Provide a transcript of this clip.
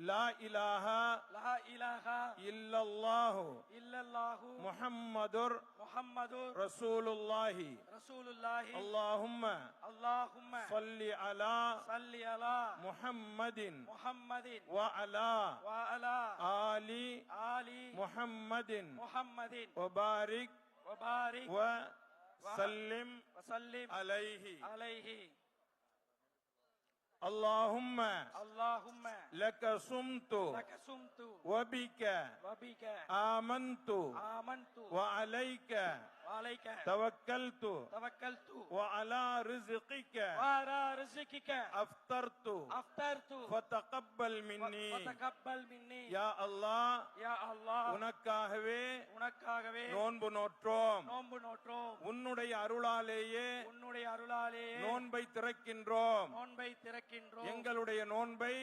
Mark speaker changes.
Speaker 1: லா இலாஹா இல்லல்லாஹு முஹம்மதுர் ரசூலுல்லாஹி அல்லாஹும்ம ஸல்லி அலா முஹம்மதின் வ அலா ஆலி முஹம்மதின் வ பாரிக் வ சல்லிம் அலைஹி اللهم لك صمت وبك آمنت وعليك توكلت وعلى رزقك أفطرت فتقبل مني يا الله உனக்காகவே நோன்பு நோற்றோம் உன்னுடைய அருளாலேயே நோன்பை திறக்கின்றோம் எங்களுடைய நோன்பை